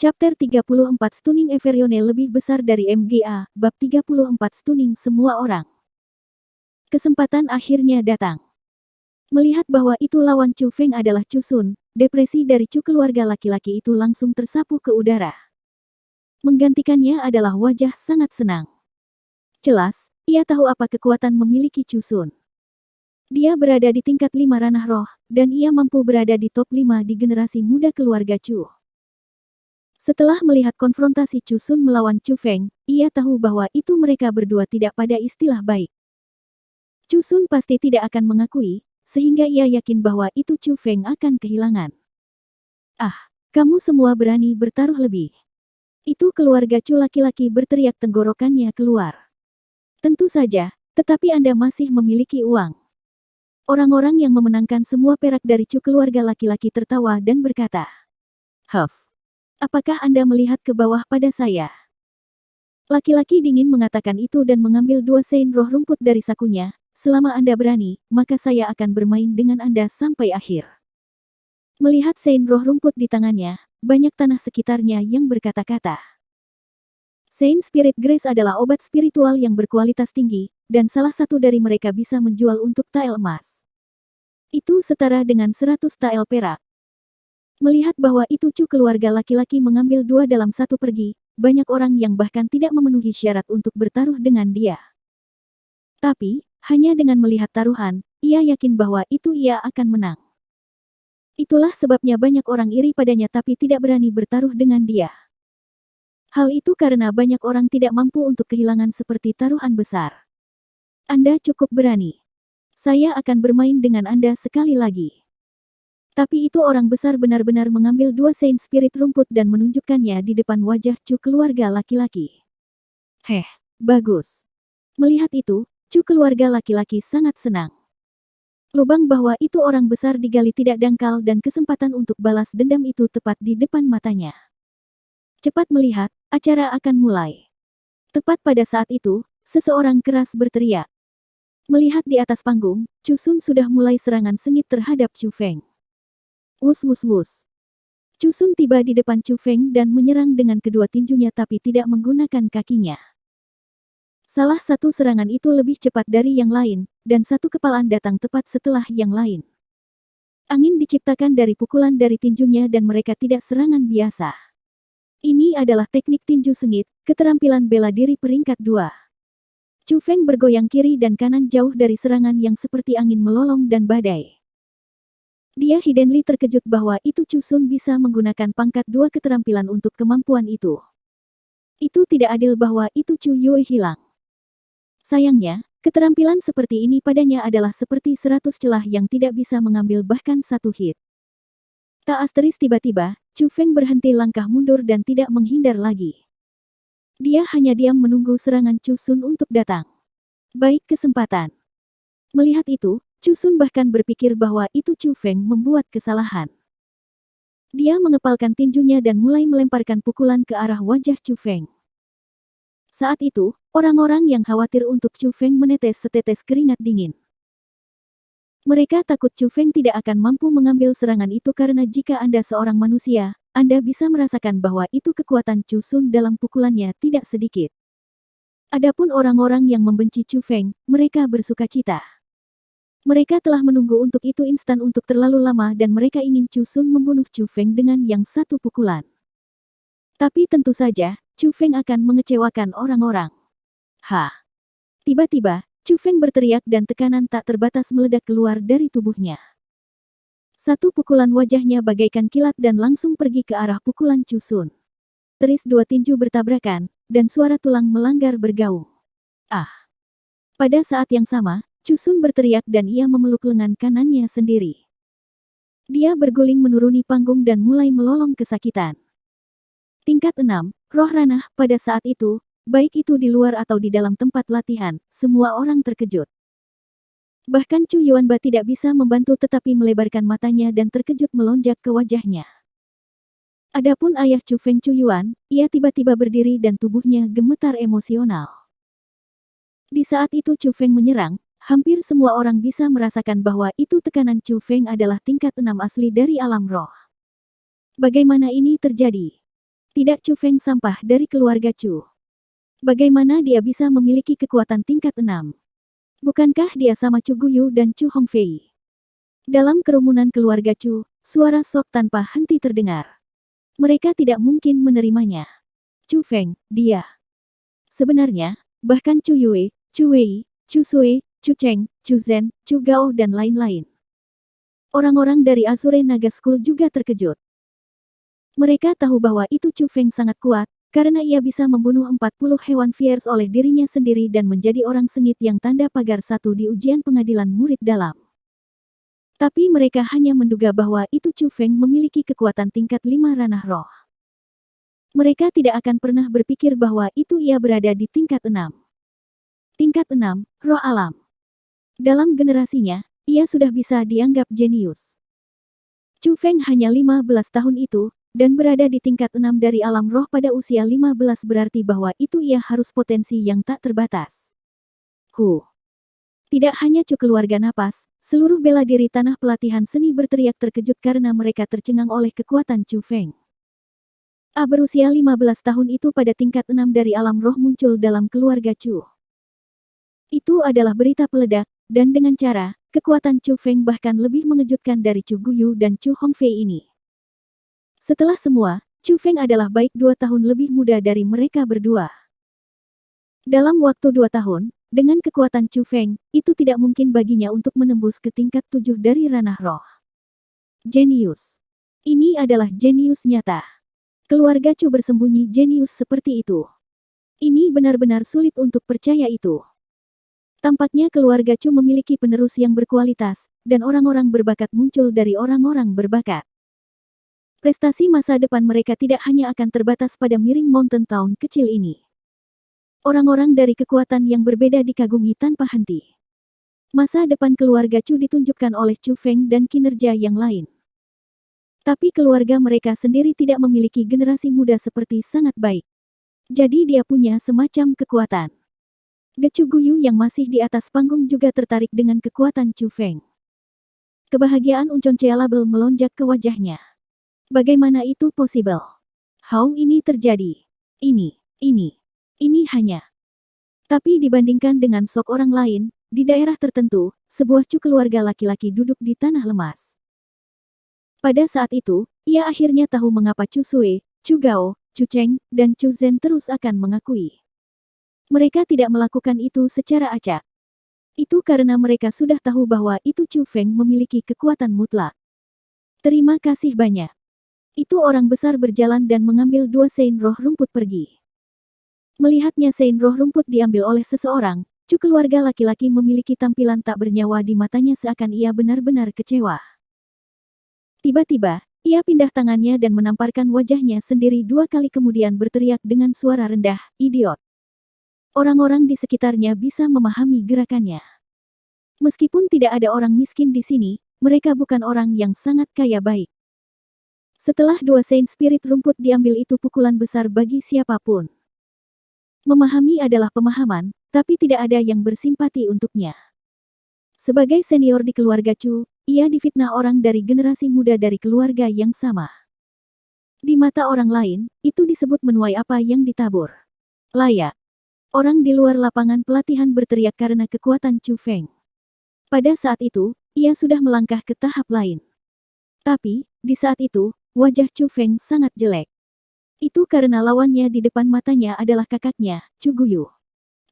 Chapter 34 Stunning Everyone lebih besar dari MGA, Bab 34 Stunning semua orang. Kesempatan akhirnya datang. Melihat bahwa itu lawan Chu Feng adalah Chu Sun, depresi dari Chu keluarga laki-laki itu langsung tersapu ke udara. Menggantikannya adalah wajah sangat senang. Jelas, ia tahu apa kekuatan memiliki Chu Sun. Dia berada di tingkat 5 ranah roh, dan ia mampu berada di top 5 di generasi muda keluarga Chu. Setelah melihat konfrontasi Chu Sun melawan Chu Feng, ia tahu bahwa itu mereka berdua tidak pada istilah baik. Chu Sun pasti tidak akan mengakui, sehingga ia yakin bahwa itu Chu Feng akan kehilangan. Ah, kamu semua berani bertaruh lebih. Itu keluarga Chu laki-laki berteriak tenggorokannya keluar. Tentu saja, tetapi Anda masih memiliki uang. Orang-orang yang memenangkan semua perak dari Chu keluarga laki-laki tertawa dan berkata, "Huff. Apakah Anda melihat ke bawah pada saya?" Laki-laki dingin mengatakan itu dan mengambil 2 sein roh rumput dari sakunya. "Selama Anda berani, maka saya akan bermain dengan Anda sampai akhir." Melihat sein roh rumput di tangannya, banyak tanah sekitarnya yang berkata-kata. Sein Spirit Grace adalah obat spiritual yang berkualitas tinggi, dan salah satu dari mereka bisa menjual untuk tael emas. Itu setara dengan 100 tael perak. Melihat bahwa itu Chu keluarga laki-laki mengambil 2 dalam 1 pergi, banyak orang yang bahkan tidak memenuhi syarat untuk bertaruh dengan dia. Tapi, hanya dengan melihat taruhan, ia yakin bahwa itu ia akan menang. Itulah sebabnya banyak orang iri padanya tapi tidak berani bertaruh dengan dia. Hal itu karena banyak orang tidak mampu untuk kehilangan seperti taruhan besar. Anda cukup berani. Saya akan bermain dengan Anda sekali lagi. Tapi itu orang besar benar-benar mengambil 2 sein spirit rumput dan menunjukkannya di depan wajah Chu keluarga laki-laki. Bagus. Melihat itu, Chu keluarga laki-laki sangat senang. Lubang bahwa itu orang besar digali tidak dangkal dan kesempatan untuk balas dendam itu tepat di depan matanya. Cepat melihat, acara akan mulai. Tepat pada saat itu, seseorang keras berteriak. Melihat di atas panggung, Chu Sun sudah mulai serangan sengit terhadap Chu Feng. Wus wus wus. Chu Sun tiba di depan Chu Feng dan menyerang dengan kedua tinjunya tapi tidak menggunakan kakinya. Salah satu serangan itu lebih cepat dari yang lain, dan satu kepalan datang tepat setelah yang lain. Angin diciptakan dari pukulan dari tinjunya dan mereka tidak serangan biasa. Ini adalah teknik tinju sengit, keterampilan bela diri peringkat 2. Chu Feng bergoyang kiri dan kanan jauh dari serangan yang seperti angin melolong dan badai. Dia hiddenly terkejut bahwa itu Chu Sun bisa menggunakan pangkat 2 keterampilan untuk kemampuan itu. Itu tidak adil bahwa itu Chu Yue hilang. Sayangnya, keterampilan seperti ini padanya adalah seperti 100 celah yang tidak bisa mengambil bahkan 1 hit. Tak asteris tiba-tiba, Chu Feng berhenti langkah mundur dan tidak menghindar lagi. Dia hanya diam menunggu serangan Chu Sun untuk datang. Baik kesempatan. Melihat itu, Chu Sun bahkan berpikir bahwa itu Chu Feng membuat kesalahan. Dia mengepalkan tinjunya dan mulai melemparkan pukulan ke arah wajah Chu Feng. Saat itu, orang-orang yang khawatir untuk Chu Feng menetes setetes keringat dingin. Mereka takut Chu Feng tidak akan mampu mengambil serangan itu karena jika Anda seorang manusia, Anda bisa merasakan bahwa itu kekuatan Chu Sun dalam pukulannya tidak sedikit. Adapun orang-orang yang membenci Chu Feng, mereka bersukacita. Mereka telah menunggu untuk itu instan untuk terlalu lama dan mereka ingin Chu Sun membunuh Chu Feng dengan yang satu pukulan. Tapi tentu saja, Chu Feng akan mengecewakan orang-orang. Tiba-tiba, Chu Feng berteriak dan tekanan tak terbatas meledak keluar dari tubuhnya. Satu pukulan wajahnya bagaikan kilat dan langsung pergi ke arah pukulan Chu Sun. Teris 2 tinju bertabrakan, dan suara tulang melanggar bergaung. Pada saat yang sama, Chu Sun berteriak dan ia memeluk lengan kanannya sendiri. Dia berguling menuruni panggung dan mulai melolong kesakitan. Tingkat 6, roh ranah, pada saat itu, baik itu di luar atau di dalam tempat latihan, semua orang terkejut. Bahkan Chu Yuanba tidak bisa membantu tetapi melebarkan matanya dan terkejut melonjak ke wajahnya. Adapun ayah Chu Feng Chu Yuan, ia tiba-tiba berdiri dan tubuhnya gemetar emosional. Di saat itu Chu Feng menyerang, hampir semua orang bisa merasakan bahwa itu tekanan Chu Feng adalah tingkat 6 asli dari alam roh. Bagaimana ini terjadi? Tidak, Chu Feng sampah dari keluarga Chu. Bagaimana dia bisa memiliki kekuatan tingkat 6? Bukankah dia sama Chu Guyu dan Chu Hongfei? Dalam kerumunan keluarga Chu, suara sok tanpa henti terdengar. Mereka tidak mungkin menerimanya. Chu Feng, dia. Sebenarnya, bahkan Chu Yue, Chu Wei, Chu Sui, Chu Cheng, Chu Zhen, Chu Gao dan lain-lain. Orang-orang dari Azure Naga School juga terkejut. Mereka tahu bahwa itu Chu Feng sangat kuat, karena ia bisa membunuh 40 hewan fierce oleh dirinya sendiri dan menjadi orang sengit yang tanda pagar 1 di ujian pengadilan murid dalam. Tapi mereka hanya menduga bahwa itu Chu Feng memiliki kekuatan tingkat 5 ranah roh. Mereka tidak akan pernah berpikir bahwa itu ia berada di tingkat 6. Tingkat 6, roh alam. Dalam generasinya, ia sudah bisa dianggap jenius. Chu Feng hanya 15 tahun itu, dan berada di tingkat 6 dari alam roh pada usia 15 berarti bahwa itu ia harus potensi yang tak terbatas. Tidak hanya Chu keluarga napas, seluruh bela diri tanah pelatihan seni berteriak terkejut karena mereka tercengang oleh kekuatan Chu Feng. Berusia 15 tahun itu pada tingkat 6 dari alam roh muncul dalam keluarga Chu. Itu adalah berita peledak, dan dengan cara, kekuatan Chu Feng bahkan lebih mengejutkan dari Chu Guyu dan Chu Hongfei ini. Setelah semua, Chu Feng adalah baik 2 tahun lebih muda dari mereka berdua. Dalam waktu 2 tahun, dengan kekuatan Chu Feng, itu tidak mungkin baginya untuk menembus ke tingkat 7 dari ranah roh. Jenius. Ini adalah jenius nyata. Keluarga Chu bersembunyi jenius seperti itu. Ini benar-benar sulit untuk percaya itu. Tampaknya keluarga Chu memiliki penerus yang berkualitas, dan orang-orang berbakat muncul dari orang-orang berbakat. Prestasi masa depan mereka tidak hanya akan terbatas pada Miring Mountain Town kecil ini. Orang-orang dari kekuatan yang berbeda dikagumi tanpa henti. Masa depan keluarga Chu ditunjukkan oleh Chu Feng dan kinerja yang lain. Tapi keluarga mereka sendiri tidak memiliki generasi muda seperti sangat baik. Jadi dia punya semacam kekuatan. Chu Guyu yang masih di atas panggung juga tertarik dengan kekuatan Chu Feng. Kebahagiaan unconcealable melonjak ke wajahnya. Bagaimana itu possible? How ini terjadi? Ini hanya. Tapi dibandingkan dengan sok orang lain, di daerah tertentu, sebuah Chu keluarga laki-laki duduk di tanah lemas. Pada saat itu, ia akhirnya tahu mengapa Chu Sui, Chu Gao, Chu Cheng, dan Chu Zhen terus akan mengakui. Mereka tidak melakukan itu secara acak. Itu karena mereka sudah tahu bahwa itu Chu Feng memiliki kekuatan mutlak. Terima kasih banyak. Itu orang besar berjalan dan mengambil 2 sein roh rumput pergi. Melihatnya sein roh rumput diambil oleh seseorang, Chu keluarga laki-laki memiliki tampilan tak bernyawa di matanya seakan ia benar-benar kecewa. Tiba-tiba, ia pindah tangannya dan menamparkan wajahnya sendiri 2 kali kemudian berteriak dengan suara rendah, "Idiot!" Orang-orang di sekitarnya bisa memahami gerakannya. Meskipun tidak ada orang miskin di sini, mereka bukan orang yang sangat kaya baik. Setelah 2 sein spirit rumput diambil itu pukulan besar bagi siapapun. Memahami adalah pemahaman, tapi tidak ada yang bersimpati untuknya. Sebagai senior di keluarga Chu, ia difitnah orang dari generasi muda dari keluarga yang sama. Di mata orang lain, itu disebut menuai apa yang ditabur. Layak. Orang di luar lapangan pelatihan berteriak karena kekuatan Chu Feng. Pada saat itu, ia sudah melangkah ke tahap lain. Tapi, di saat itu, wajah Chu Feng sangat jelek. Itu karena lawannya di depan matanya adalah kakaknya, Chu Guyu.